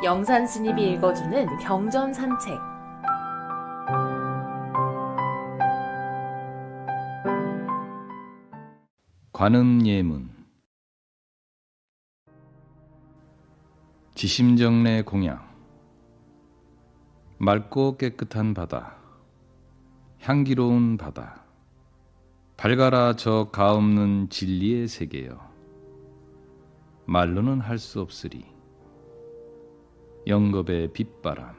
영산 스님이 읽어주는 경전 산책. 관음예문. 지심정래 공양. 맑고 깨끗한 바다, 향기로운 바다, 밝아라 저 가없는 진리의 세계여. 말로는 할 수 없으리. 영겁의 빗바람,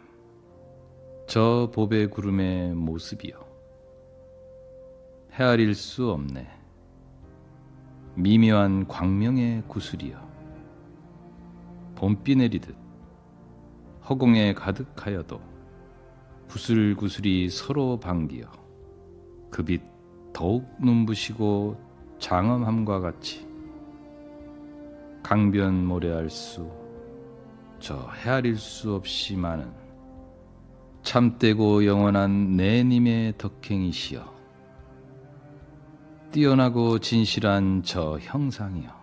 저 봅의 구름의 모습이여. 헤아릴 수 없네. 미묘한 광명의 구슬이여. 봄비 내리듯 허공에 가득하여도 구슬구슬이 서로 반기어 그 빛 더욱 눈부시고 장엄함과 같이 강변모래할 수, 저 헤아릴 수 없이 많은 참되고 영원한 내님의 덕행이시여. 뛰어나고 진실한 저 형상이여.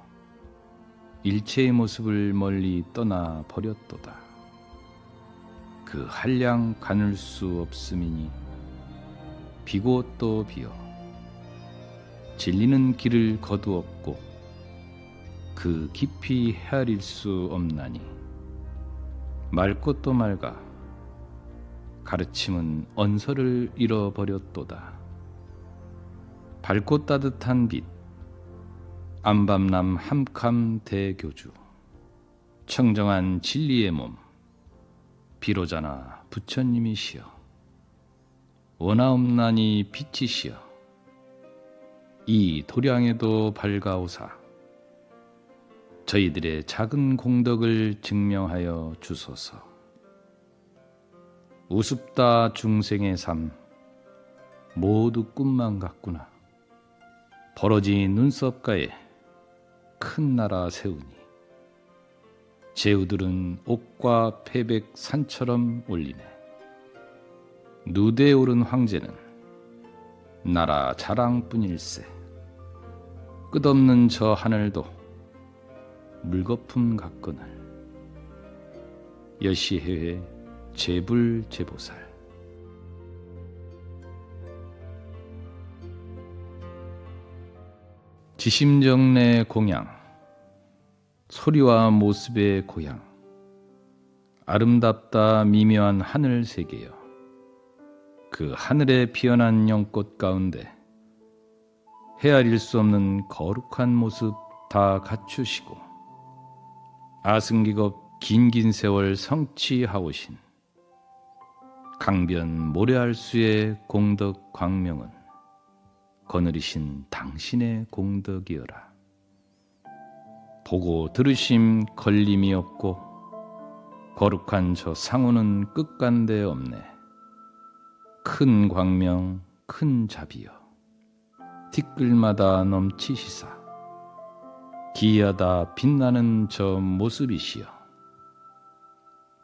일체의 모습을 멀리 떠나 버렸도다. 그 한량 가눌 수 없음이니 비고 또 비어 진리는 길을 거두었고 그 깊이 헤아릴 수 없나니 맑고 또 맑아 가르침은 언서를 잃어버렸도다. 밝고 따뜻한 빛, 안밤남 함캄 대교주, 청정한 진리의 몸, 비로자나 부처님이시여. 원하옵나니 빛이시여. 이 도량에도 밝아오사 저희들의 작은 공덕을 증명하여 주소서. 우습다 중생의 삶, 모두 꿈만 같구나. 벌어진 눈썹가에 큰 나라 세우니 제후들은 옥과 패백 산처럼 올리네. 누대에 오른 황제는 나라 자랑뿐일세. 끝없는 저 하늘도 물거품 같거늘. 여시해회 제불제보살. 지심정래 공양. 소리와 모습의 고향. 아름답다 미묘한 하늘 세계여. 그 하늘에 피어난 연꽃 가운데 헤아릴 수 없는 거룩한 모습 다 갖추시고 아승기겁 긴긴 세월 성취하오신 강변 모래알 수의 공덕 광명은 거느리신 당신의 공덕이여라. 보고 들으심 걸림이 없고 거룩한 저 상호는 끝간데 없네. 큰 광명 큰 자비여. 티끌마다 넘치시사 기이하다 빛나는 저 모습이시여.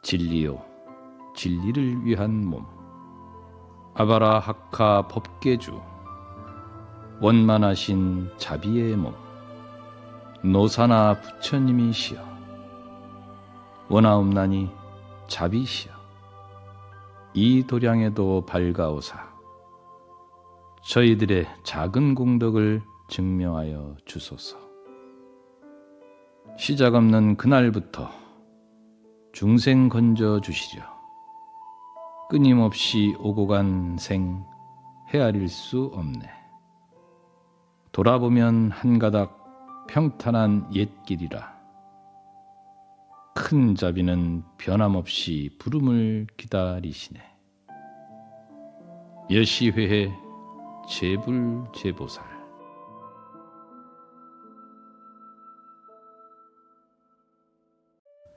진리요 진리를 위한 몸, 아바라 하카 법계주, 원만하신 자비의 몸, 노사나 부처님이시여. 원하옵나니 자비시여. 이 도량에도 밝아오사 저희들의 작은 공덕을 증명하여 주소서. 시작 없는 그날부터 중생 건져 주시려. 끊임없이 오고 간 생 헤아릴 수 없네. 돌아보면 한가닥 평탄한 옛길이라. 큰 자비는 변함없이 부름을 기다리시네. 여시회해 제불제보살.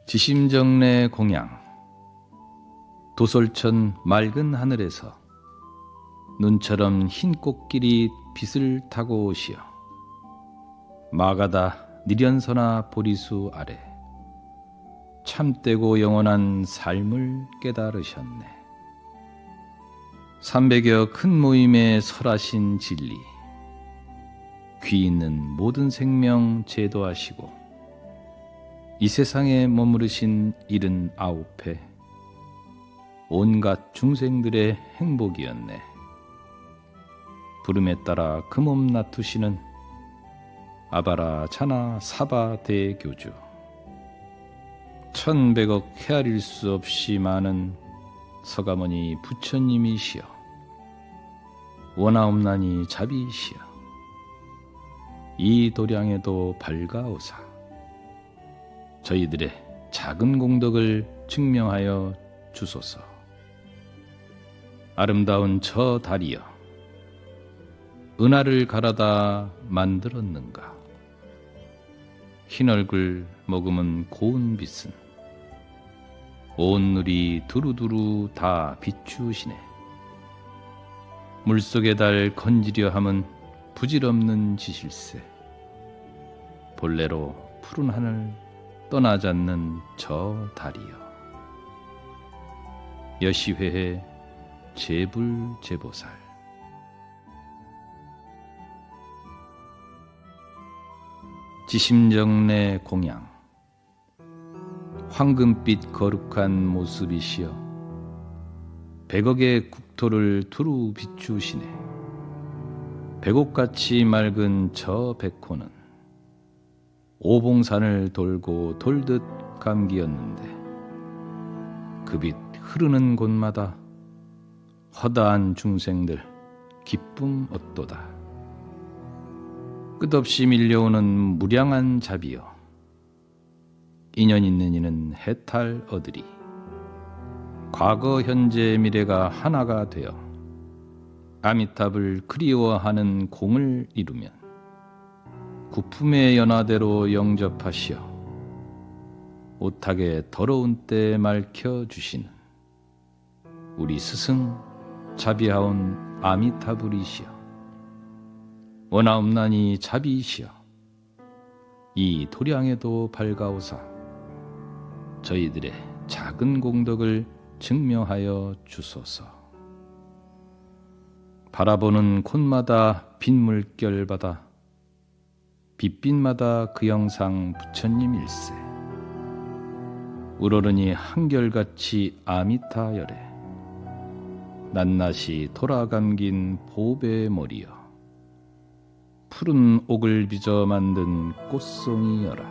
지심정래 공양. 도솔천 맑은 하늘에서 눈처럼 흰 꽃길이 빛을 타고 오시어 마가다 니련서나 보리수 아래 참되고 영원한 삶을 깨달으셨네. 300여 큰 모임에 설하신 진리, 귀 있는 모든 생명 제도하시고 이 세상에 머무르신 79회 온갖 중생들의 행복이었네. 부름에 따라 금엄 나투시는 아바라 차나 사바 대교주, 1100억 헤아릴 수 없이 많은 서가모니 부처님이시여, 원하옵나니 자비시여, 이 도량에도 밝아오사 저희들의 작은 공덕을 증명하여 주소서. 아름다운 저 달이여, 은하를 갈아다 만들었는가? 흰 얼굴 머금은 고운 빛은 온 누리 두루두루 다 비추시네. 물속의 달 건지려 함은 부질없는 짓일세. 본래로 푸른 하늘 떠나지 않는 저 달이여, 여시회의 제불제보살. 지심정내 공양, 황금빛 거룩한 모습이시여, 100억의 국토를 두루 비추시네. 백옥같이 맑은 저 백호는 오봉산을 돌고 돌듯 감기였는데 그 빛 흐르는 곳마다 허다한 중생들 기쁨 얻도다. 끝없이 밀려오는 무량한 자비여, 인연 있는 이는 해탈 얻으리. 과거 현재 미래가 하나가 되어 아미탑을 그리워하는 공을 이루면 구품의 연화대로 영접하시어 오탁의 더러운 때 맑혀주시는 우리 스승 자비하온 아미타불이시여, 원하옵나니 자비이시여, 이 도량에도 밝아오사 저희들의 작은 공덕을 증명하여 주소서. 바라보는 곳마다 빗물결 바다, 빛빛마다 그 영상 부처님일세. 우러르니 한결같이 아미타열에 낱낱이 돌아감긴 보배 머리여, 푸른 옥을 빚어 만든 꽃송이여라.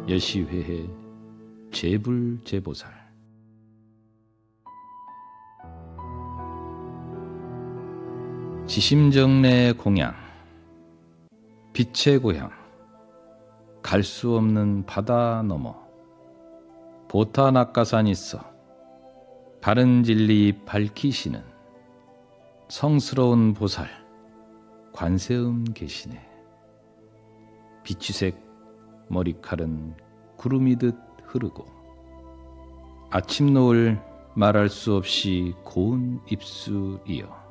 여시회해 제불제보살. 지심정내 공양, 빛의 고향, 갈 수 없는 바다 너머 보타낙가산 있어 바른 진리 밝히시는 성스러운 보살 관세음 계시네. 비취색 머리칼은 구름이듯 흐르고 아침 노을 말할 수 없이 고운 입술이여,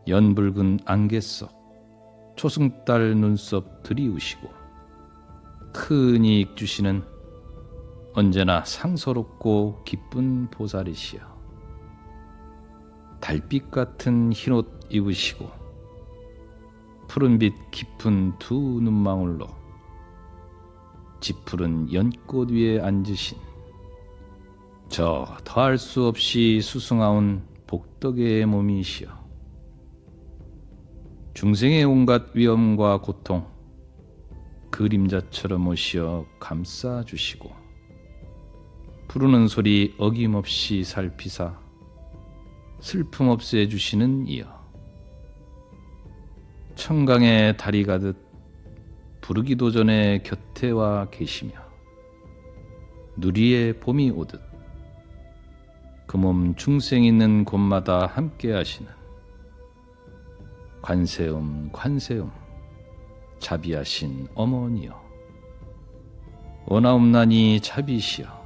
연붉은 안개 속 초승달 눈썹 들이우시고 큰 이익 주시는 언제나 상서롭고 기쁜 보살이시여, 달빛 같은 흰옷 입으시고 푸른빛 깊은 두 눈망울로 짙푸른 연꽃 위에 앉으신 저 더할 수 없이 수승하온 복덕의 몸이시여, 중생의 온갖 위험과 고통 그림자처럼 오시어 감싸주시고 부르는 소리 어김없이 살피사 슬픔 없애주시는 이여, 청강에 달이 가듯 부르기도 전에 곁에 와 계시며 누리에 봄이 오듯 그 몸 중생 있는 곳마다 함께 하시는 관세음 관세음 자비하신 어머니여, 원하옵나니 자비시여,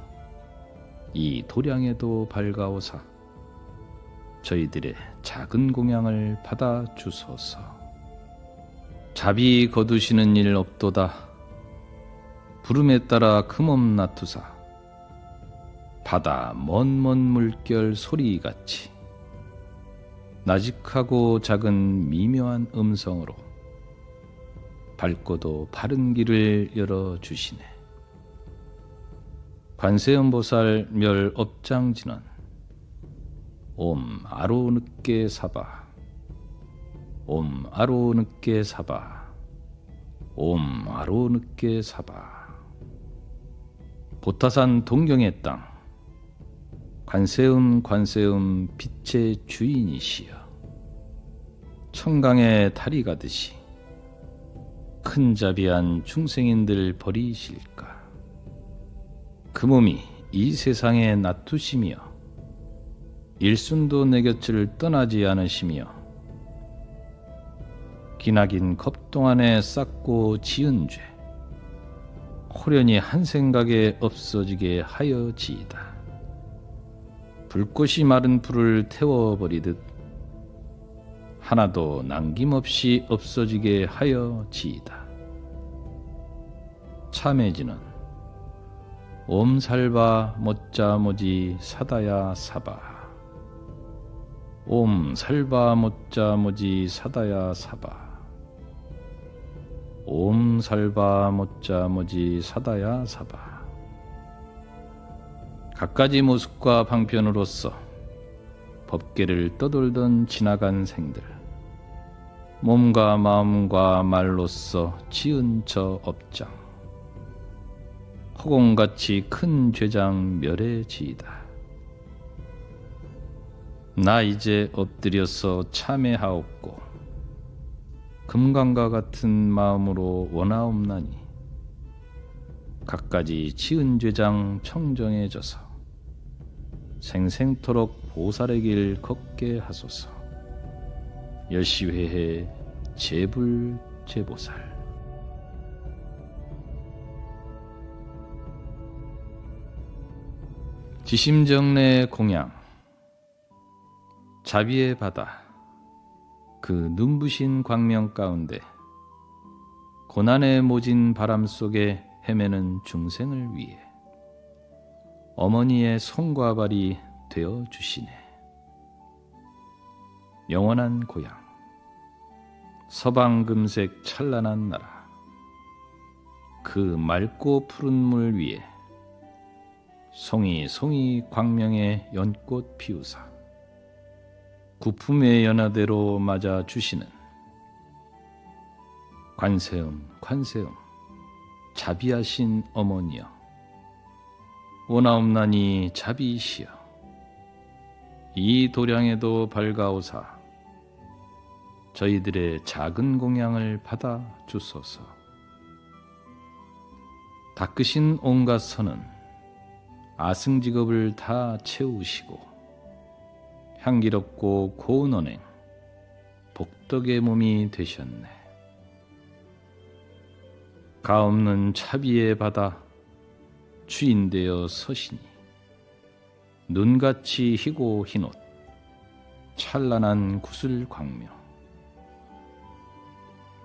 이 도량에도 밝아오사 저희들의 작은 공양을 받아 주소서. 자비 거두시는 일 없도다. 부름에 따라 금엄 나투사 바다 먼먼 물결 소리같이 나직하고 작은 미묘한 음성으로 밝고도 바른 길을 열어주시네. 관세음보살 멸업장지는 옴 아로늦게 사바, 옴 아로늦게 사바, 옴 아로늦게 사바. 보타산 동경의 땅, 관세음 관세음 빛의 주인이시여, 청강에 달이 가듯이 큰 자비한 중생인들 버리실까? 그 몸이 이 세상에 놔두시며 일순도 내 곁을 떠나지 않으시며 기나긴 겁 동안에 쌓고 지은 죄 호련히 한 생각에 없어지게 하여지이다. 불꽃이 마른 풀을 태워버리듯 하나도 남김없이 없어지게 하여지이다. 참해지는 옴살바 못자모지 사다야 사바, 옴살바 못자모지 사다야 사바, 옴살바 못자모지 사다야 사바. 갖가지 모습과 방편으로서 법계를 떠돌던 지나간 생들, 몸과 마음과 말로써 지은 저 업장, 허공같이 큰 죄장 멸해지이다. 나 이제 엎드려서 참회하옵고 금강과 같은 마음으로 원하옵나니 갖가지 지은 죄장 청정해져서 생생토록 보살의 길 걷게 하소서. 여시회해 제불제보살. 지심정내 공양. 자비의 바다, 그 눈부신 광명 가운데 고난에 모진 바람 속에 헤매는 중생을 위해 어머니의 손과 발이 되어 주시네. 영원한 고향, 서방금색 찬란한 나라, 그 맑고 푸른 물 위에 송이 광명의 연꽃 피우사 구품의 연화대로 맞아 주시는 관세음 자비하신 어머니여, 원하옵나니 자비이시여 이 도량에도 밝아오사 저희들의 작은 공양을 받아 주소서. 닦으신 온갖 선은 아승직업을 다 채우시고 향기롭고 고운 언행 복덕의 몸이 되셨네. 가없는 차비의 바다 주인되어 서시니 눈같이 희고 흰옷 찬란한 구슬 광명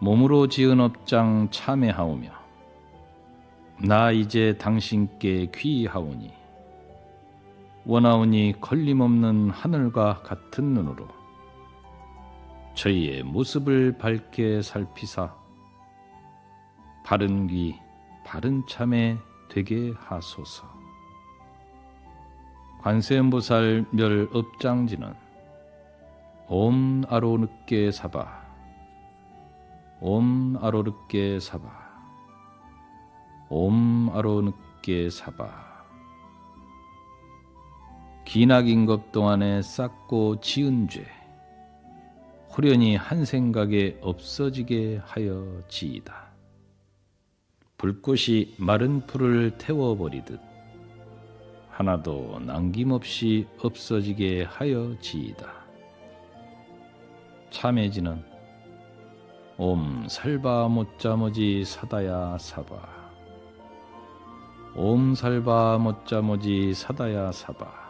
몸으로 지은 업장 참회하오며 나 이제 당신께 귀하오니 원하오니 걸림없는 하늘과 같은 눈으로 저희의 모습을 밝게 살피사 바른 귀 바른 참회 되게 하소서. 관세음보살 멸업장지는 옴 아로늦게 사바, 옴 아로늦게 사바, 옴 아로늦게 사바. 기나긴 것 동안에 쌓고 지은 죄 호련히 한 생각에 없어지게 하여지이다. 불꽃이 마른 풀을 태워버리듯 하나도 남김없이 없어지게 하여지이다. 참해지는 옴 살바 못자모지 사다야 사바, 옴 살바 못자모지 사다야 사바,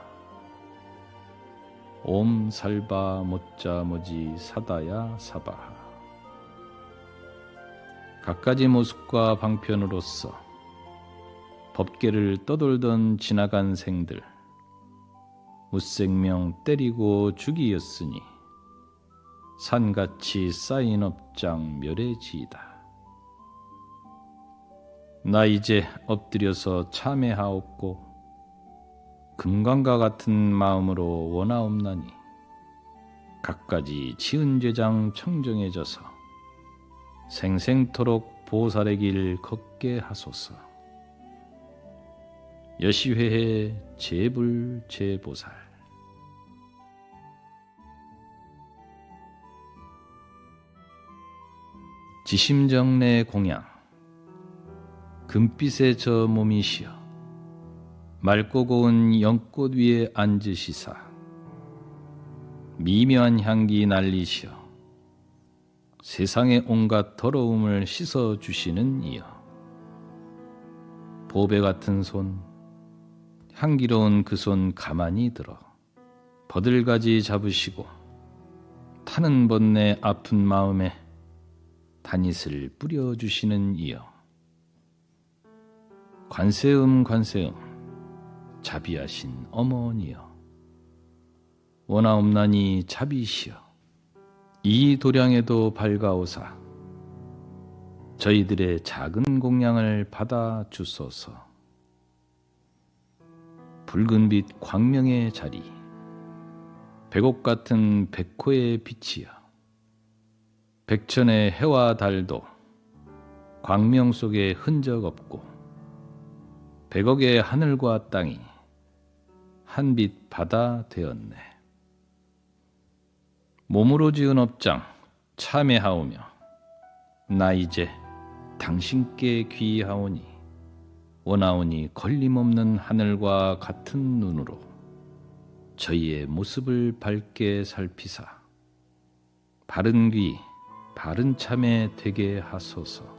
옴 살바 못자모지 사다야 사바. 갖가지 모습과 방편으로서 법계를 떠돌던 지나간 생들 무생명 때리고 죽이었으니 산같이 쌓인 업장 멸해지이다. 나 이제 엎드려서 참회하옵고 금강과 같은 마음으로 원하옵나니 갖가지 지은 죄장 청정해져서 생생토록 보살의 길 걷게 하소서. 여시회의 제불제보살. 지심정내 공양. 금빛의 저 몸이시여 맑고 고운 연꽃 위에 앉으시사 미묘한 향기 날리시어 세상의 온갖 더러움을 씻어주시는 이여 보배 같은 손 향기로운 그 손 가만히 들어 버들가지 잡으시고 타는 번뇌 아픈 마음에 단잇을 뿌려주시는 이여 관세음 관세음 자비하신 어머니여 원하옵나니 자비시여 이 도량에도 밝아오사 저희들의 작은 공양을 받아 주소서. 붉은빛 광명의 자리 백옥 같은 백호의 빛이여 백천의 해와 달도 광명 속에 흔적 없고 백억의 하늘과 땅이 한빛 바다 되었네. 몸으로 지은 업장 참회하오며 나 이제 당신께 귀하오니 원하오니 걸림없는 하늘과 같은 눈으로 저희의 모습을 밝게 살피사 바른 귀 바른 참회 되게 하소서.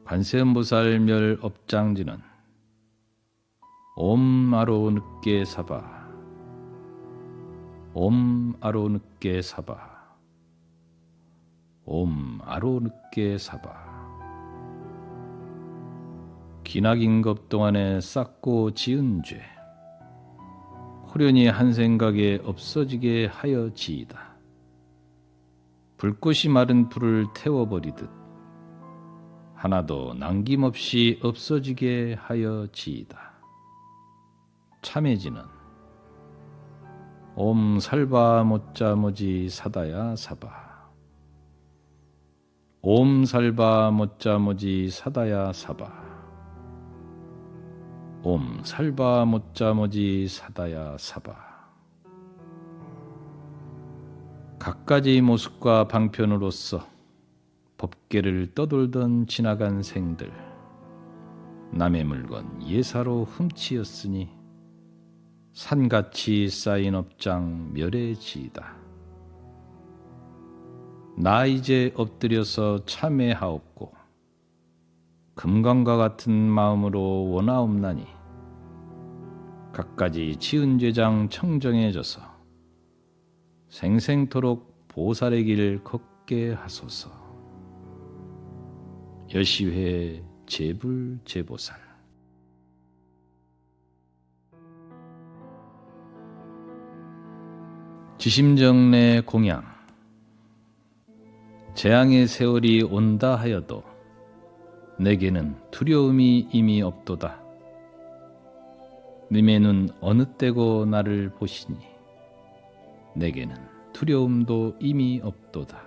관세음보살 멸 업장지는 옴 아로 늦게 사바 옴 아로 늦게 사바 옴 아로 늦게 사바. 기나긴 것 동안에 쌓고 지은 죄 호련히 한 생각에 없어지게 하여 지이다. 불꽃이 마른 불을 태워버리듯 하나도 남김없이 없어지게 하여 지이다. 참해지는 옴 살바 모짜 모지 사다야 사바 옴 살바 모짜 모지 사다야 사바 옴 살바 모짜 모지 사다야 사바. 갖가지 모습과 방편으로서 법계를 떠돌던 지나간 생들 남의 물건 예사로 훔치었으니 산같이 쌓인 업장 멸해지이다. 나 이제 엎드려서 참회하옵고 금강과 같은 마음으로 원하옵나니 갖가지 지은 죄장 청정해져서 생생토록 보살의 길 걷게 하소서. 여시회 제불제보살. 지심정내 공양. 재앙의 세월이 온다 하여도 내게는 두려움이 이미 없도다. 님의 눈 어느 때고 나를 보시니 내게는 두려움도 이미 없도다.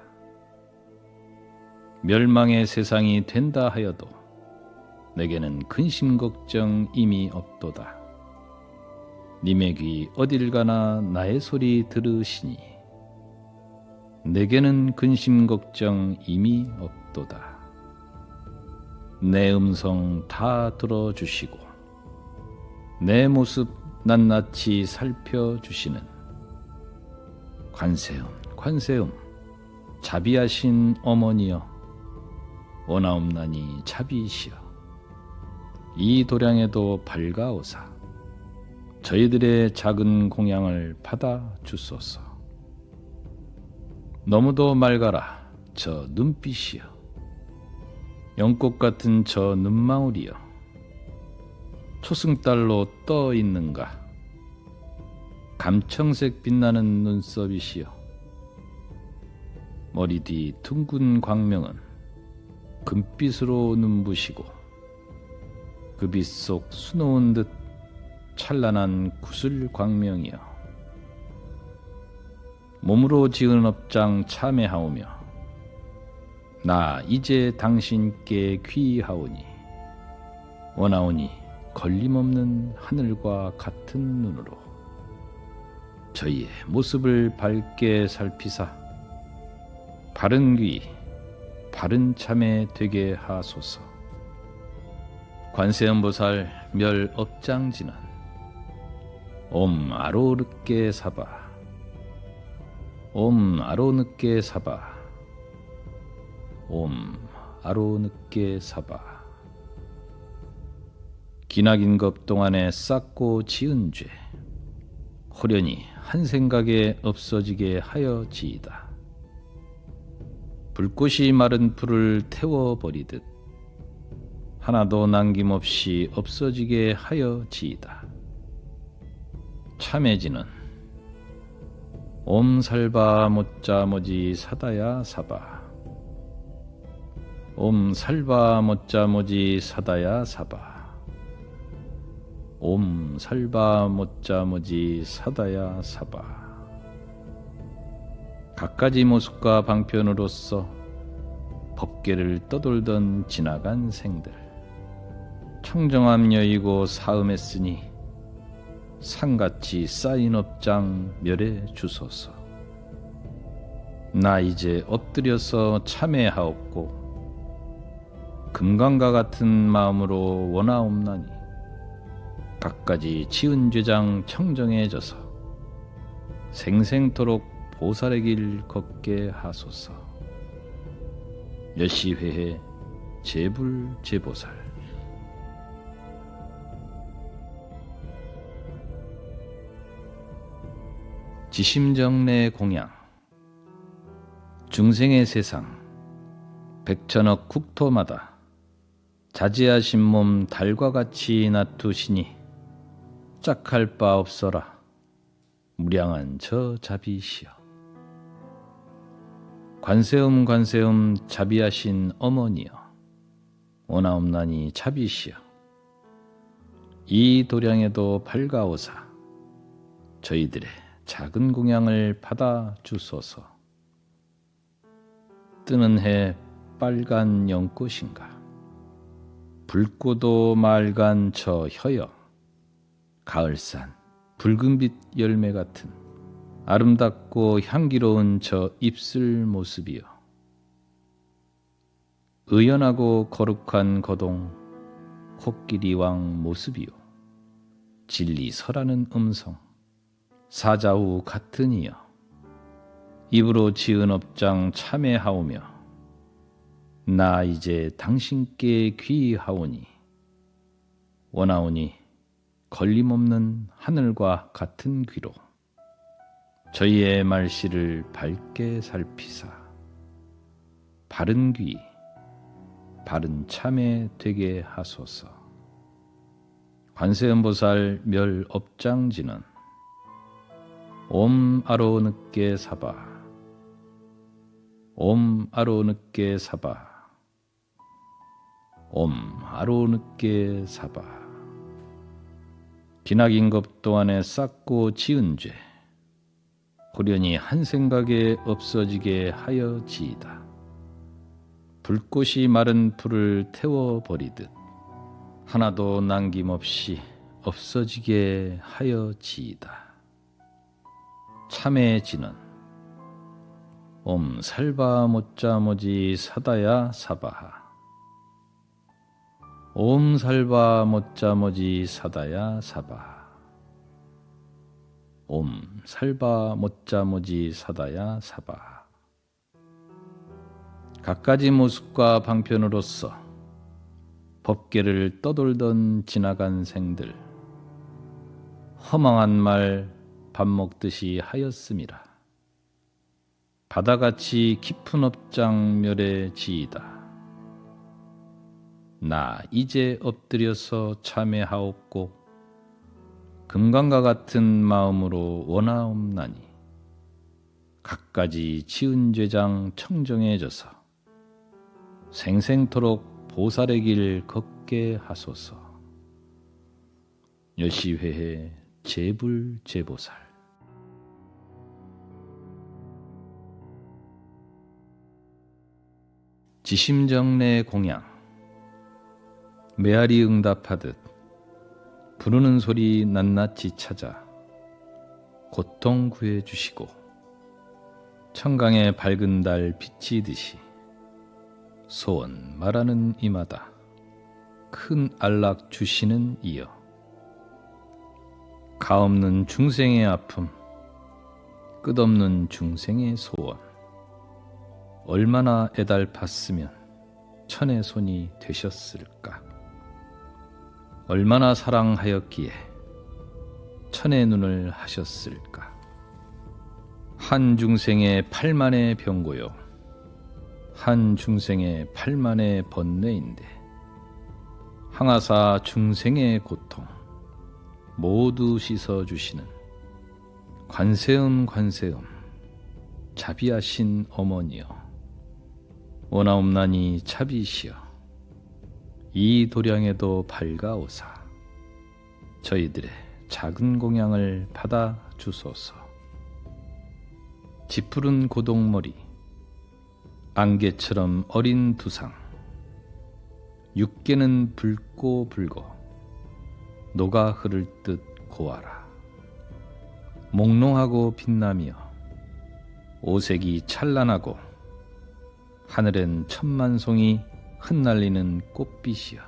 멸망의 세상이 된다 하여도 내게는 근심 걱정 이미 없도다. 님의 귀 어딜 가나 나의 소리 들으시니 내게는 근심 걱정 이미 없도다. 내 음성 다 들어주시고 내 모습 낱낱이 살펴주시는 관세음 관세음 자비하신 어머니여 원하옵나니 자비시여 이 도량에도 밝아오사 저희들의 작은 공양을 받아 주소서. 너무도 맑아라 저 눈빛이여 연꽃 같은 저 눈망울이여 초승달로 떠 있는가 감청색 빛나는 눈썹이시여 머리 뒤 둥근 광명은 금빛으로 눈부시고 그 빛 속 수놓은 듯 찬란한 구슬 광명이여 몸으로 지은 업장 참회하오며 나 이제 당신께 귀하오니 원하오니 걸림없는 하늘과 같은 눈으로 저희의 모습을 밝게 살피사 바른 귀 바른 참회 되게 하소서. 관세음보살 멸업장지는 옴 아로르께 사바 옴 아로늦게 사바 옴 아로늦게 사바. 기나긴 것 동안에 쌓고 지은 죄 호련히 한 생각에 없어지게 하여지이다. 불꽃이 마른 풀을 태워버리듯 하나도 남김없이 없어지게 하여지이다. 참해지는 옴살바 못자모지 사다야 사바 옴살바 못자모지 사다야 사바 옴살바 못자모지 사다야 사바. 갖가지 모습과 방편으로서 법계를 떠돌던 지나간 생들 청정함 여이고 사음했으니 산같이 쌓인 업장 멸해 주소서. 나 이제 엎드려서 참회하옵고 금강과 같은 마음으로 원하옵나니 갖가지 지은 죄장 청정해져서 생생토록 보살의 길 걷게 하소서. 여시회해 제불제보살. 지심정내 공양. 중생의 세상 백천억 국토마다 자제하신 몸 달과 같이 놔두시니 짝할 바 없어라. 무량한 저 자비시여. 관세음 자비하신 어머니여 원하옵나니 자비시여. 이 도량에도 밝아오사 저희들의 작은 공양을 받아 주소서. 뜨는 해 빨간 연꽃인가 붉고도 맑은 저 혀여 가을산 붉은빛 열매 같은 아름답고 향기로운 저 입술 모습이여 의연하고 거룩한 거동 코끼리왕 모습이요 진리 설하는 음성 사자우 같으니여 입으로 지은 업장 참회하오며 나 이제 당신께 귀하오니 원하오니 걸림없는 하늘과 같은 귀로 저희의 말씨를 밝게 살피사 바른 귀 바른 참회 되게 하소서. 관세음보살 멸업장지는 옴 아로늦게 사바 옴 아로늦게 사바 옴 아로늦게 사바. 기나긴 것 동안에 쌓고 지은 죄 호련히 한 생각에 없어지게 하여지이다. 불꽃이 마른 풀을 태워버리듯 하나도 남김없이 없어지게 하여지이다. 참해지는 옴 살바 못자모지 사다야 사바하 옴 살바 못자모지 사다야 사바하 옴 살바 못자모지 사다야 사바하. 갖가지 모습과 방편으로서 법계를 떠돌던 지나간 생들 허망한 말 밥 먹듯이 하였음이라. 바다같이 깊은 업장 멸에 지이다. 나 이제 엎드려서 참회하옵고 금강과 같은 마음으로 원하옵나니 갖가지 지은 죄장 청정해져서 생생토록 보살의 길 걷게 하소서. 여시회해 제불제보살. 지심정내 공양. 메아리 응답하듯 부르는 소리 낱낱이 찾아 고통 구해주시고 청강의 밝은 달 비치듯이 소원 말하는 이마다 큰 안락 주시는 이여. 가없는 중생의 아픔, 끝없는 중생의 소원. 얼마나 애달팠으면 천의 손이 되셨을까. 얼마나 사랑하였기에 천의 눈을 하셨을까. 한 중생의 8만의 병고요, 한 중생의 8만의 번뇌인데 항아사 중생의 고통 모두 씻어주시는 관세음 자비하신 어머니여. 원하옵나니 자비시여 이 도량에도 밝아오사 저희들의 작은 공양을 받아 주소서. 짙푸른 고동머리, 안개처럼 어린 두상, 육계는 붉고 붉어 녹아 흐를 듯 고와라. 몽롱하고 빛나며 오색이 찬란하고 하늘엔 천만송이 흩날리는 꽃빛이여.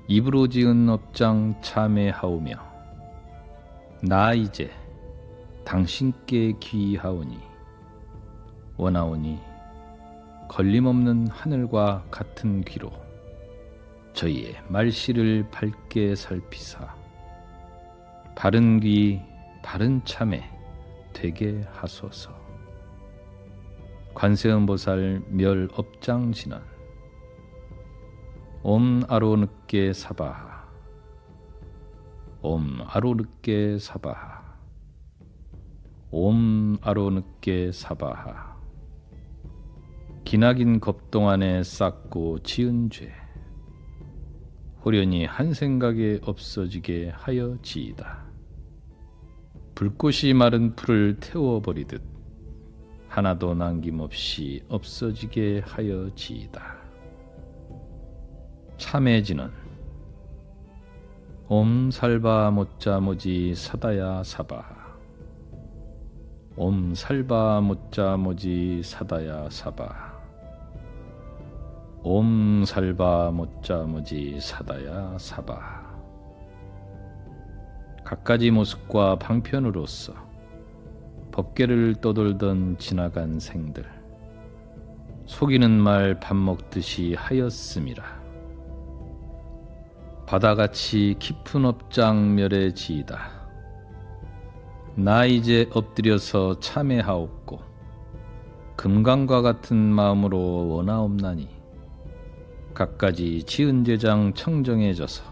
입으로 지은 업장 참회하오며 나 이제 당신께 귀하오니 원하오니 걸림없는 하늘과 같은 귀로 저희의 말씨를 밝게 살피사 바른 귀 바른 참회 되게 하소서. 관세음보살 멸업장진원. 옴 아로늦게 사바하. 옴 아로늦게 사바하. 옴 아로늦게 사바하. 기나긴 겁동 안에 쌓고 지은 죄 호련히 한 생각에 없어지게 하여지이다. 불꽃이 마른 풀을 태워버리듯 하나도 남김없이 없어지게 하여지이다. 참해진원. 옴 살바 모짜 모지 사다야 사바하. 옴 살바 모짜 모지 사다야 사바하. 옴 살바 모짜 모지 사다야 사바하. 갖가지 모습과 방편으로서 법계를 떠돌던 지나간 생들 속이는 말 밥 먹듯이 하였음이라. 바다같이 깊은 업장 멸해지이다. 나 이제 엎드려서 참회하옵고 금강과 같은 마음으로 원하옵나니 갖가지 지은 죄장 청정해져서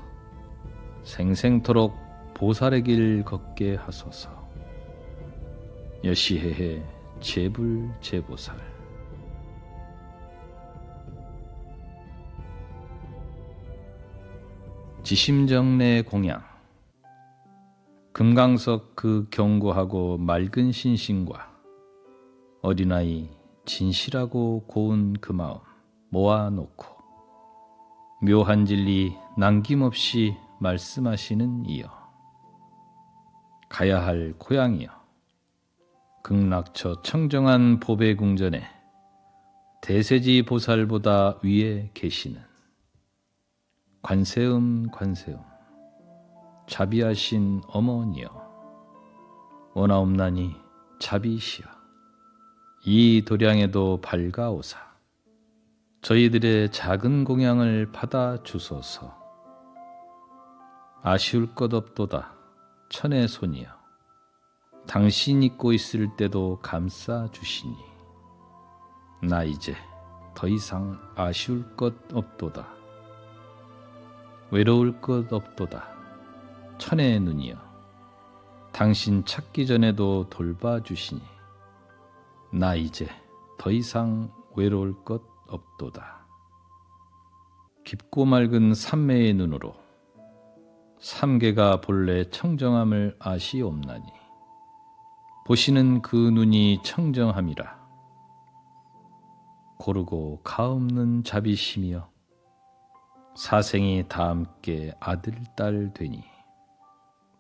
생생토록 보살의 길 걷게 하소서. 여시해해 제불제보살. 지심정내 공양. 금강석 그 견고하고 맑은 신심과 어린아이 진실하고 고운 그 마음 모아놓고 묘한 진리 남김없이 말씀하시는 이여. 가야 할 고향이여. 극락처 청정한 보배궁전에 대세지 보살보다 위에 계시는 관세음 자비하신 어머니여. 원하옵나니 자비시여 이 도량에도 밝아오사 저희들의 작은 공양을 받아 주소서. 아쉬울 것 없도다 천의 손이여. 당신 잊고 있을 때도 감싸 주시니 나 이제 더 이상 아쉬울 것 없도다. 외로울 것 없도다 천의 눈이여. 당신 찾기 전에도 돌봐 주시니 나 이제 더 이상 외로울 것 없도다. 깊고 맑은 삼매의 눈으로 삼계가 본래 청정함을 아시옵나니 보시는 그 눈이 청정함이라. 고르고 가없는 자비심이여 사생이 다 함께 아들 딸 되니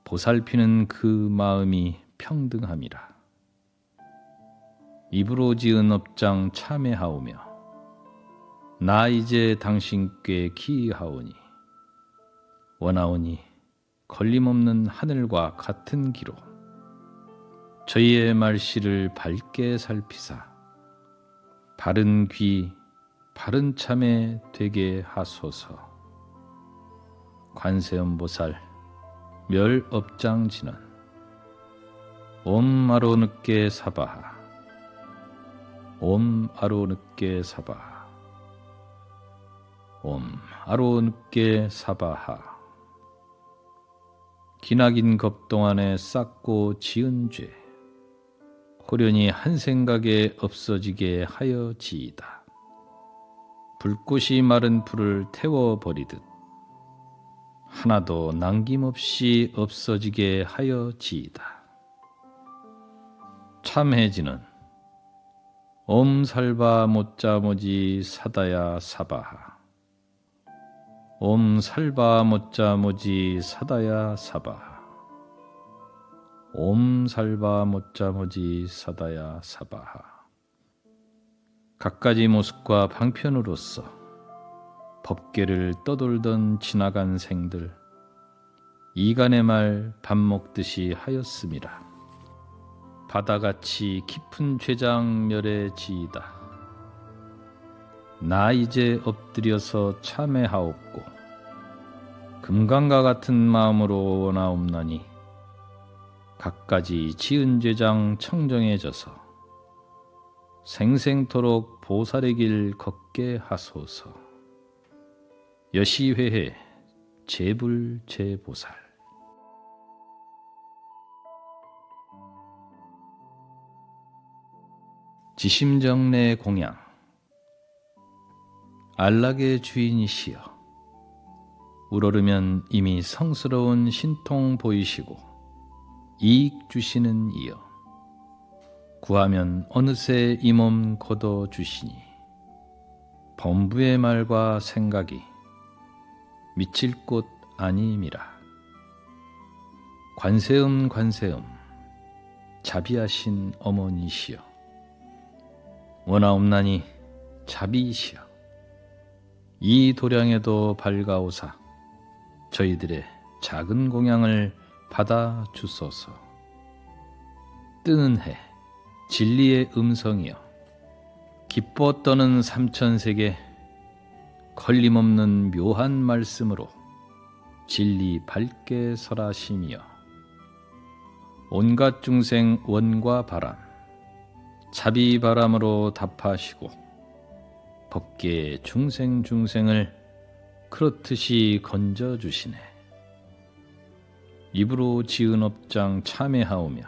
보살피는 그 마음이 평등함이라. 입으로 지은 업장 참회하오며 나 이제 당신께 기이하오니 원하오니 걸림없는 하늘과 같은 기로 저희의 말씨를 밝게 살피사 바른 귀 바른 참에 되게 하소서. 관세음보살 멸업장진언. 옴 아로늦게 사바하. 옴 아로늦게 사바하. 옴 아로늦게 사바하. 기나긴 겁동안에 쌓고 지은 죄 호련히 한 생각에 없어지게 하여지이다. 불꽃이 마른 풀을 태워버리듯 하나도 남김없이 없어지게 하여지이다. 참해지는 옴살바 못자모지 사다야 사바하. 옴살바 못자모지 사다야 사바하. 옴살바 못자모지 사다야 사바하. 갖가지 모습과 방편으로서 법계를 떠돌던 지나간 생들 이간의 말 밥 먹듯이 하였음이라. 바다같이 깊은 죄장멸에 지이다. 나 이제 엎드려서 참회하옵고 금강과 같은 마음으로 원하옵나니 갖가지 지은 죄장 청정해져서 생생토록 보살의 길 걷게 하소서. 여시회해 제불제보살. 지심정내 공양. 안락의 주인이시여 우러르면 이미 성스러운 신통 보이시고 이익 주시는 이여 구하면 어느새 이 몸 거둬 주시니 범부의 말과 생각이 미칠 곳 아니임이라. 관세음 관세음 자비하신 어머니시여 원하옵나니 자비이시여 이 도량에도 밝아오사 저희들의 작은 공양을 받아 주소서. 뜨는 해 진리의 음성이여 기뻐 떠는 삼천세계 걸림없는 묘한 말씀으로 진리 밝게 설하심이여 온갖 중생 원과 바람 자비 바람으로 답하시고 법계의 중생을 그렇듯이 건져주시네. 입으로 지은 업장 참회하오며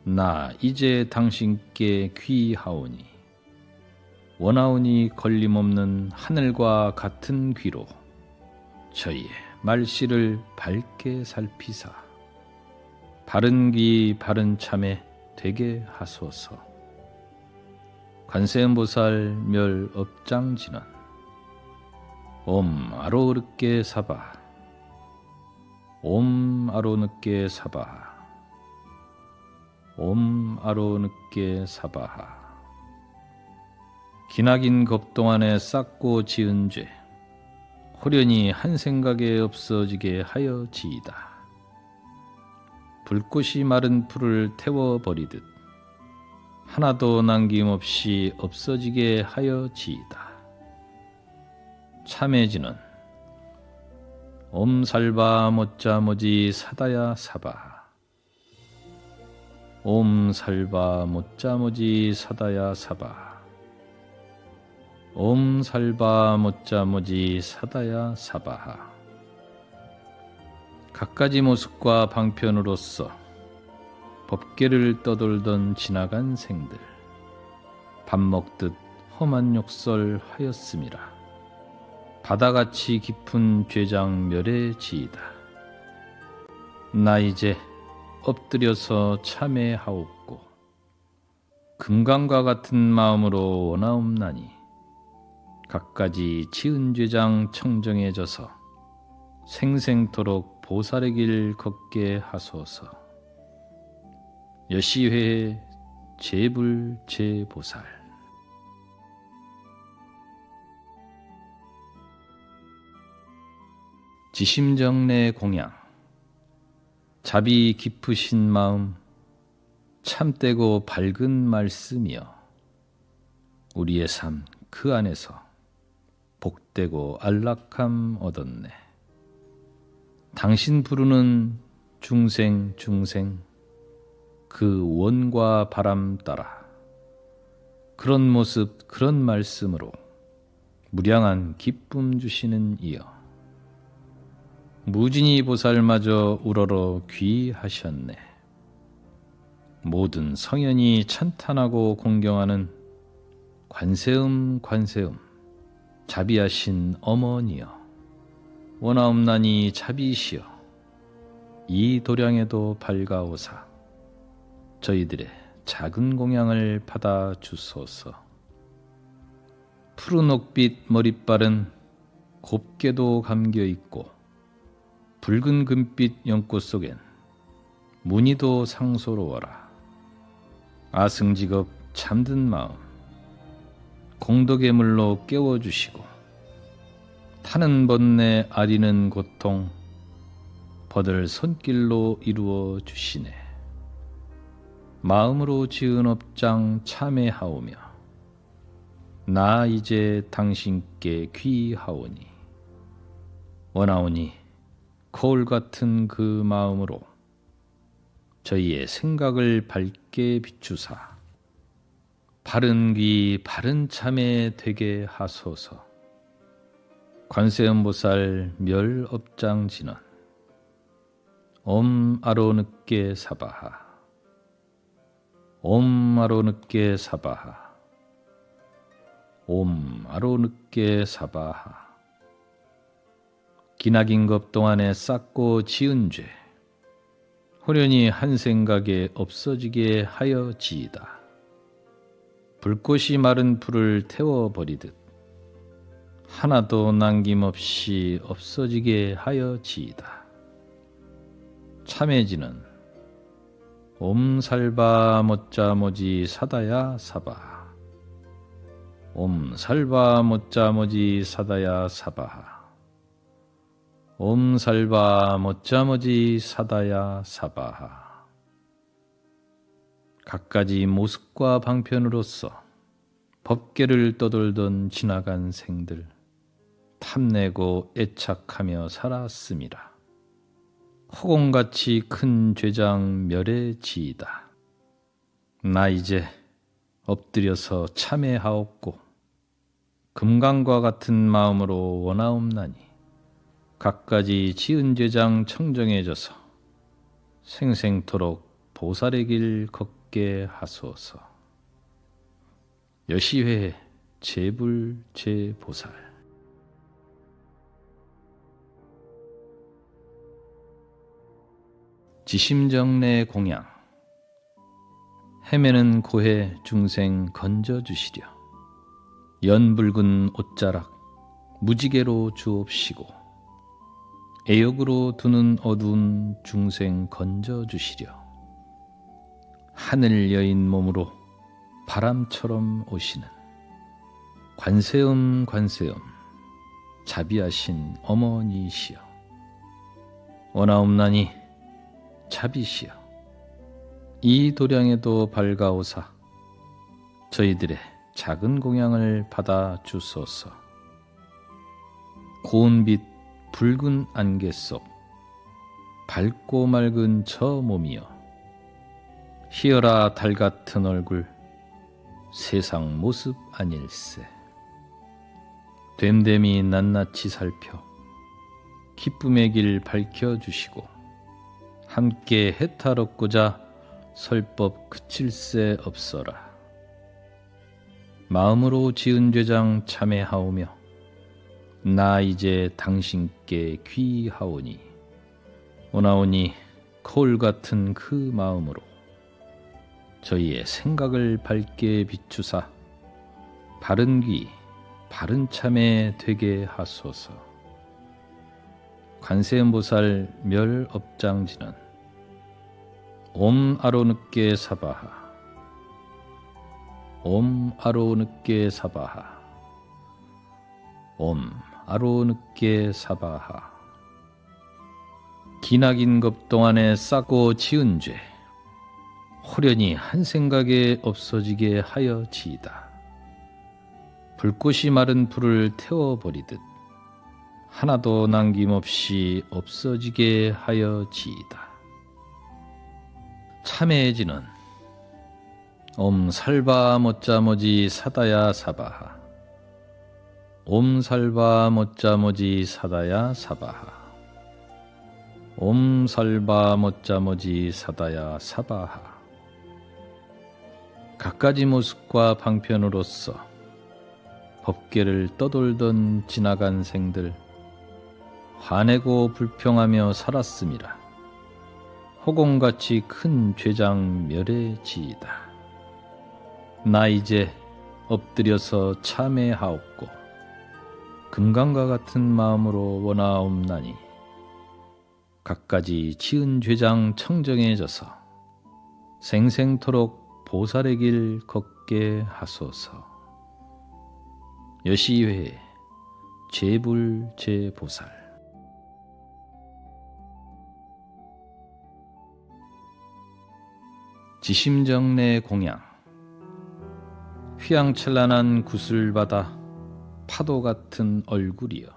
나 이제 당신께 귀하오니 원하오니 걸림없는 하늘과 같은 귀로 저희의 말씨를 밝게 살피사 바른 귀 바른 참에 되게 하소서. 관세음보살 멸업장진언. 옴 아로늦게 사바. 옴 아로늦게 사바하. 옴 아로늦게 사바하. 기나긴 겁동안에 쌓고 지은 죄 호련히 한 생각에 없어지게 하여지이다. 불꽃이 마른 풀을 태워버리듯 하나도 남김없이 없어지게 하여지이다. 참해지는 옴살바 못자모지 사다야 사바하. 옴살바 못자모지 사다야 사바하. 옴살바 못자모지 사다야 사바하. 갖가지 모습과 방편으로서 법계를 떠돌던 지나간 생들 밥 먹듯 험한 욕설 하였음이라. 바다같이 깊은 죄장 멸해지이다. 나 이제 엎드려서 참회하옵고 금강과 같은 마음으로 원하옵나니 갖가지 지은 죄장 청정해져서 생생토록 보살의 길 걷게 하소서. 여시회의 제불제보살. 지심정내 공양. 자비 깊으신 마음, 참되고 밝은 말씀이여 우리의 삶 그 안에서 복되고 안락함 얻었네. 당신 부르는 중생 그 원과 바람 따라 그런 모습 그런 말씀으로 무량한 기쁨 주시는 이여 무진이 보살마저 우러러 귀하셨네. 모든 성현이 찬탄하고 공경하는 관세음 자비하신 어머니여 원하옵나니 자비시여 이 도량에도 밝아오사 저희들의 작은 공양을 받아 주소서. 푸른 옥빛 머릿발은 곱게도 감겨있고 붉은 금빛 연꽃 속엔 무늬도 상소로워라. 아승직업 잠든 마음 공덕의 물로 깨워주시고 타는 번뇌 아리는 고통 버들 손길로 이루어 주시네. 마음으로 지은 업장 참회하오며 나 이제 당신께 귀하오니 원하오니 거울 같은 그 마음으로 저희의 생각을 밝게 비추사 바른 귀 바른 참회 되게 하소서. 관세음보살 멸업장 진원. 옴 아로늦게 사바하. 옴 아로늦게 사바하. 옴 아로늦게 사바하. 기나긴 것 동안에 쌓고 지은 죄 호련히 한 생각에 없어지게 하여지이다. 불꽃이 마른 풀을 태워버리듯 하나도 남김없이 없어지게 하여지이다. 참해지는 옴살바 모짜모지 사다야 사바. 옴살바 모짜모지 사다야 사바. 옴살바 모짜모지 사다야 사바하. 갖가지 모습과 방편으로서 법계를 떠돌던 지나간 생들 탐내고 애착하며 살았음이라. 허공같이 큰 죄장 멸해지이다. 나 이제 엎드려서 참회하옵고 금강과 같은 마음으로 원하옵나니 갖가지 지은 죄장 청정해져서 생생토록 보살의 길 걷게 하소서. 여시회 제불제보살. 지심정내 공양. 헤매는 고해 중생 건져주시려 연붉은 옷자락 무지개로 주옵시고 애역으로 두는 어두운 중생 건져주시려 하늘 여인 몸으로 바람처럼 오시는 관세음 자비하신 어머니시여 원하옵나니 자비시여 이 도량에도 밝아오사 저희들의 작은 공양을 받아 주소서. 고운빛 붉은 안개 속 밝고 맑은 저 몸이여 희열아 달 같은 얼굴 세상 모습 아닐세. 됨됨이 낱낱이 살펴 기쁨의 길 밝혀주시고 함께 해탈 얻고자 설법 그칠새 없어라. 마음으로 지은 죄장 참회하오며 나 이제 당신께 귀하오니 오나오니 거울 같은 그 마음으로 저희의 생각을 밝게 비추사 바른 귀 바른 참회 되게 하소서. 관세음보살 멸업장지는 옴 아로느께 사바하 옴 아로느께 사바하 옴 아로느께 사바하. 기나긴 급 동안에 쌓고 지은 죄 호련히 한 생각에 없어지게 하여지이다. 불꽃이 마른 불을 태워버리듯 하나도 남김없이 없어지게 하여지이다. 참회해지는 옴 살바 모짜모지 사다야 사바하 옴 살바 모짜모지 사다야 사바하 옴 살바 모짜모지 사다야 사바하. 갖가지 모습과 방편으로서 법계를 떠돌던 지나간 생들 화내고 불평하며 살았음이라 호공같이 큰 죄장 멸해지이다. 나 이제 엎드려서 참회하옵고 금강과 같은 마음으로 원하옵나니 갖가지 지은 죄장 청정해져서 생생토록 보살의 길 걷게 하소서. 여시회 제불제보살. 지심정내 공양. 휘황찬란한 구슬바다 파도 같은 얼굴이여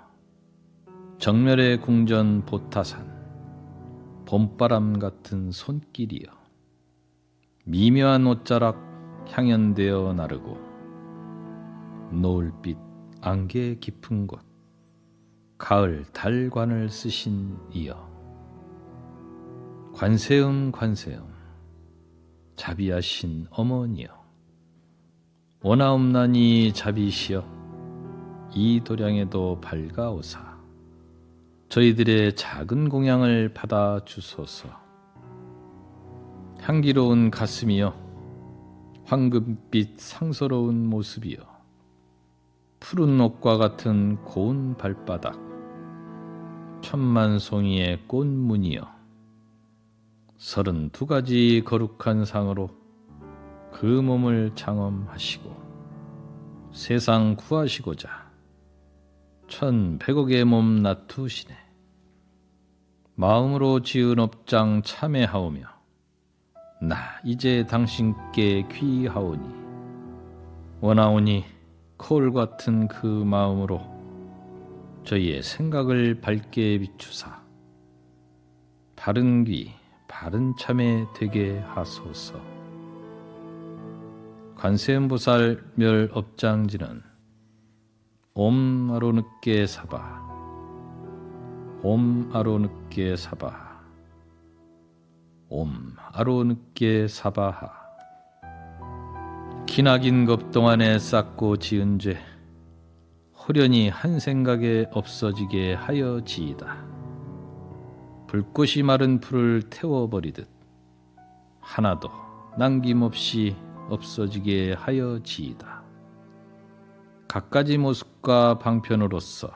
정멸의 궁전 보타산 봄바람 같은 손길이여 미묘한 옷자락 향연되어 나르고 노을빛 안개 깊은 곳 가을 달관을 쓰신 이여 관세음 관세음 자비하신 어머니여 원하옵나니 자비시여 이 도량에도 밝아오사 저희들의 작은 공양을 받아 주소서. 향기로운 가슴이여 황금빛 상서로운 모습이여 푸른 옷과 같은 고운 발바닥 천만 송이의 꽃무늬여 32가지 거룩한 상으로 그 몸을 장엄하시고 세상 구하시고자 1100억의 몸 나투시네. 마음으로 지은 업장 참회하오며 나 이제 당신께 귀하오니 원하오니 거울 같은 그 마음으로 저희의 생각을 밝게 비추사 바른 귀 바른 참회 되게 하소서. 관세음보살 멸업장지는 옴 아로느께 사바 옴 아로느께 사바 옴 아로느께 사바하. 기나긴 급 동안에 쌓고 지은 죄 호련히 한 생각에 없어지게 하여지이다. 불꽃이 마른 풀을 태워버리듯 하나도 남김없이 없어지게 하여지이다. 갖가지 모습과 방편으로서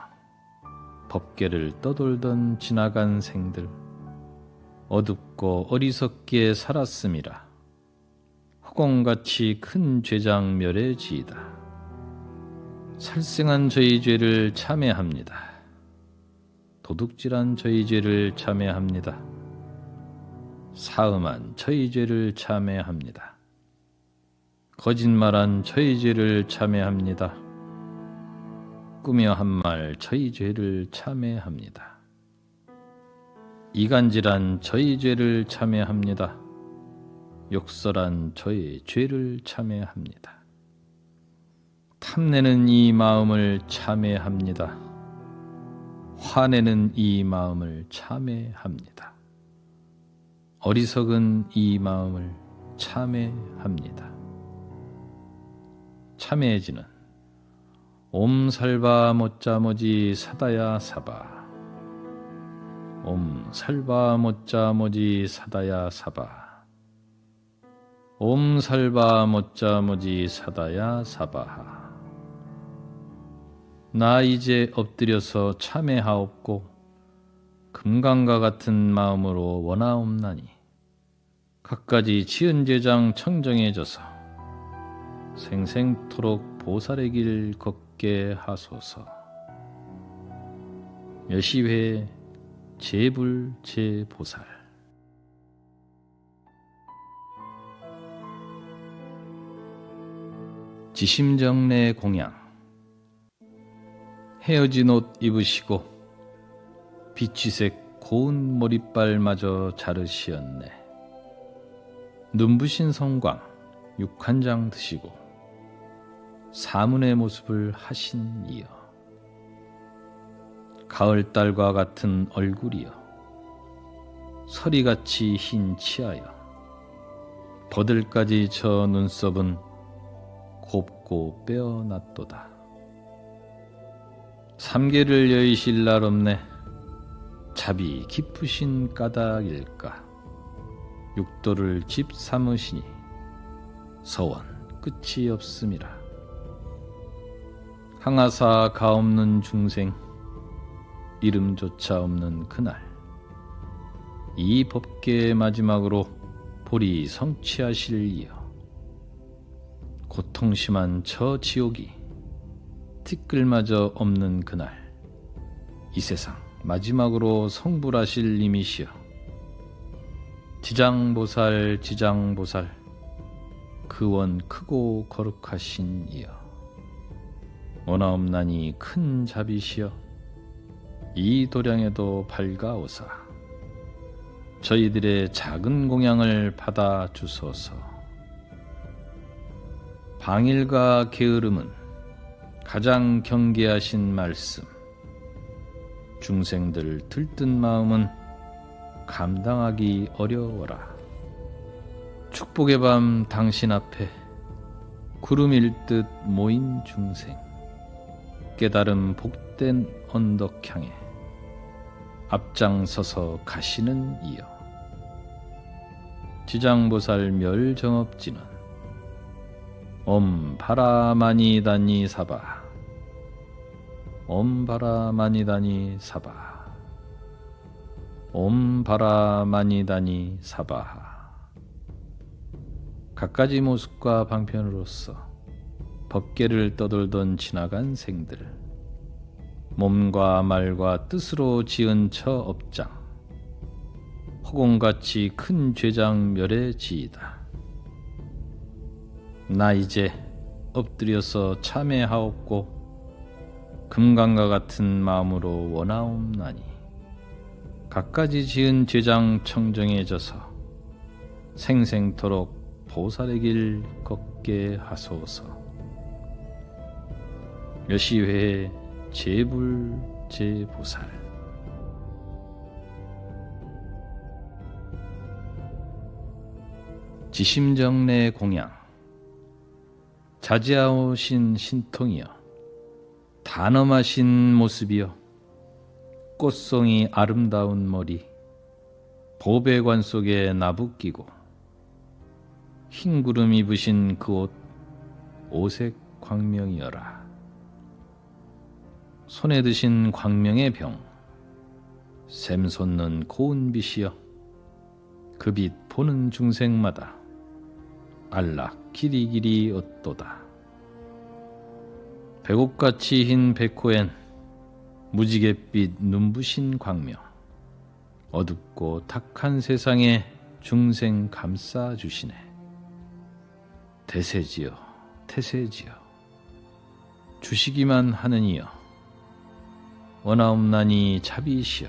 법계를 떠돌던 지나간 생들 어둡고 어리석게 살았음이라 허공같이 큰 죄장 멸해지이다. 살생한 저희 죄를 참회합니다. 도둑질한 저희 죄를 참회합니다. 사음한 저희 죄를 참회합니다. 거짓말한 저희 죄를 참회합니다. 꾸며 한 말 저희 죄를 참회합니다. 이간질한 저희 죄를 참회합니다. 욕설한 저의 죄를 참회합니다. 탐내는 이 마음을 참회합니다. 화내는 이 마음을 참회합니다. 어리석은 이 마음을 참회합니다. 참해지는 옴 살바 모짜모지 사다야 사바 옴 살바 모짜모지 사다야 사바 옴 살바 모짜모지 사다야 사바하. 나 이제 엎드려서 참회하옵고 금강과 같은 마음으로 원하옵나니 갖가지 지은 죄장 청정해져서 생생토록 보살의 길 걷게 하소서. 여시회 제불제보살. 지심정례 공양. 헤어진 옷 입으시고 비취색 고운 머리빨마저 자르시었네. 눈부신 성광 육한장 드시고 사문의 모습을 하신 이여. 가을달과 같은 얼굴이여. 서리같이 흰 치아여. 버들까지 저 눈썹은 곱고 빼어났도다. 삼계를 여의실 날 없네. 잡이 깊으신 까닭일까. 육도를 집 삼으시니 서원 끝이 없음이라. 항아사 가없는 중생, 이름조차 없는 그날, 이 법계의 마지막으로 보리 성취하실 이여. 고통심한 저 지옥이 티끌마저 없는 그날, 이 세상 마지막으로 성불하실 님이시여. 지장보살 지장보살, 그 원 크고 거룩하신 이여. 원하옵나니 큰 자비시여. 이 도량에도 밝아오사 저희들의 작은 공양을 받아 주소서. 방일과 게으름은 가장 경계하신 말씀. 중생들 들뜬 마음은 감당하기 어려워라. 축복의 밤 당신 앞에 구름 일듯 모인 중생, 깨달음 복된 언덕 향해 앞장서서 가시는 이여. 지장보살 멸정업지는 옴 바라마니다니 사바 옴 바라마니다니 사바 옴 바라마니다니 사바하. 갖가지 모습과 방편으로서 법계를 떠돌던 지나간 생들, 몸과 말과 뜻으로 지은 저 업장, 허공같이 큰 죄장 멸해지이다. 나 이제 엎드려서 참회하옵고 금강과 같은 마음으로 원하옵나니 갖가지 지은 죄장 청정해져서 생생토록 보살의 길 걷게 하소서. 여시회 제불제보살. 지심정례 공양. 자지아오신 신통이여. 단엄하신 모습이여. 꽃송이 아름다운 머리, 보배관 속에 나붓 끼고 흰 구름 입으신 그 옷, 오색 광명이여라. 손에 드신 광명의 병, 샘솟는 고운 빛이여. 그 빛 보는 중생마다 안락 기리기리 얻도다. 백옥같이 흰 백호엔 무지갯빛 눈부신 광명, 어둡고 탁한 세상에 중생 감싸주시네. 대세지여 태세지여 주시기만 하느니여. 원하옵나니 자비시여.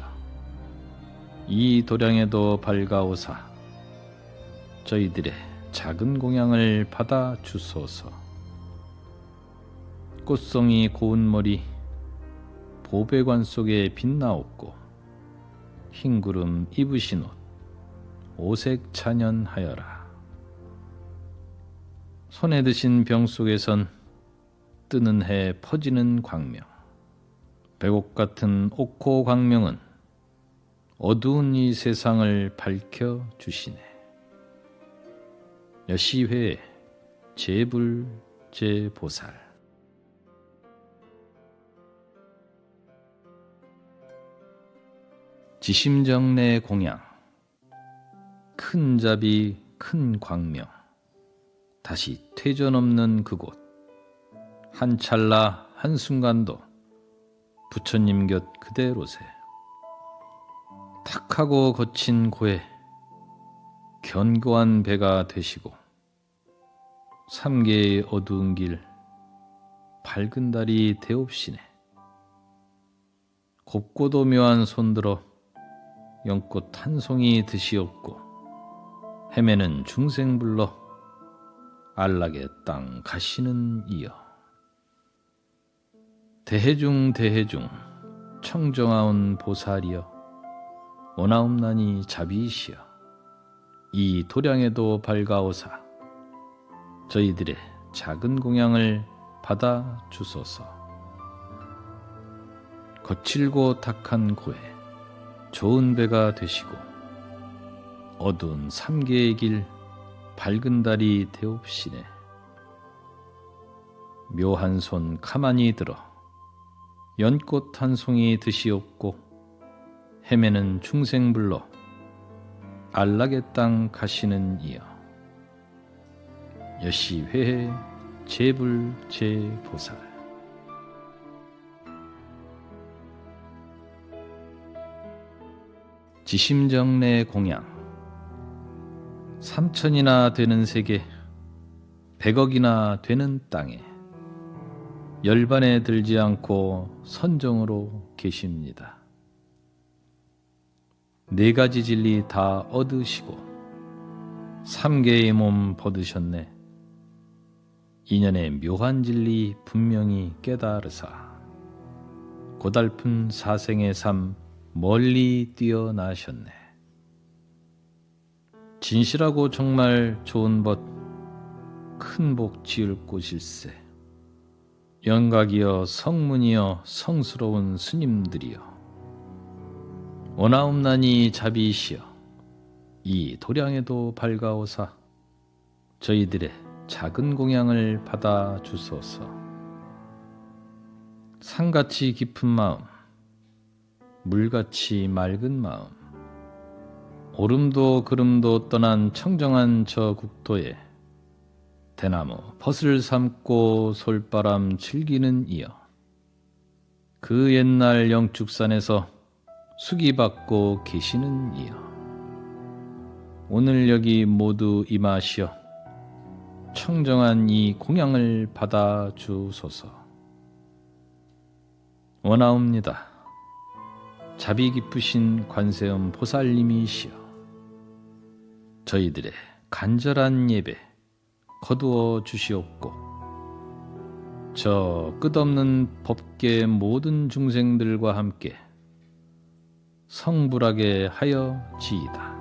이 도량에도 밝아오사 저희들의 작은 공양을 받아 주소서. 꽃송이 고운 머리, 보배관 속에 빛나옵고 흰 구름 입으신 옷, 오색 찬연하여라. 손에 드신 병 속에선 뜨는 해 퍼지는 광명, 백옥 같은 옥호 광명은 어두운 이 세상을 밝혀 주시네. 여시회 제불제보살. 지심정내 공양, 큰 자비 큰 광명, 다시 퇴전 없는 그곳, 한 찰나 한순간도 부처님 곁 그대로세. 탁하고 거친 고에 견고한 배가 되시고, 삼계의 어두운 길 밝은 달이 되옵시네. 곱고도 묘한 손들어 연꽃 한 송이 드시옵고, 헤매는 중생 불러 안락의 땅 가시는 이여. 대해중 대해중 청정하온 보살이여, 오나옵나니 자비이시여, 이 도량에도 밝아오사 저희들의 작은 공양을 받아 주소서. 거칠고 탁한 고에 좋은 배가 되시고, 어두운 삼계의 길 밝은 달이 되옵시네. 묘한 손 가만히 들어 연꽃 한 송이 드시옵고, 헤매는 중생 불러 안락의 땅 가시는 이여. 여시회해 제불제보살. 지심정내 공양, 3천이나 되는 세계, 100억이나 되는 땅에 열반에 들지 않고 선정으로 계십니다. 4가지 진리 다 얻으시고 3개의 몸 벗으셨네. 인연의 묘한 진리 분명히 깨달으사 고달픈 사생의 삶 멀리 뛰어나셨네. 진실하고 정말 좋은 벗 큰 복 지을 곳일세. 영각이여 성문이여 성스러운 스님들이여, 오나옵나니 자비이시여, 이 도량에도 밝아오사 저희들의 작은 공양을 받아 주소서. 산같이 깊은 마음, 물같이 맑은 마음, 오름도 그름도 떠난 청정한 저 국토에 대나무 벗을 삼고 솔바람 즐기는 이여, 그 옛날 영축산에서 수기받고 계시는 이여, 오늘 여기 모두 임하시어 청정한 이 공양을 받아 주소서. 원하옵니다. 자비 깊으신 관세음 보살님이시여, 저희들의 간절한 예배 거두어 주시옵고, 저 끝없는 법계 모든 중생들과 함께 성불하게 하여 지이다.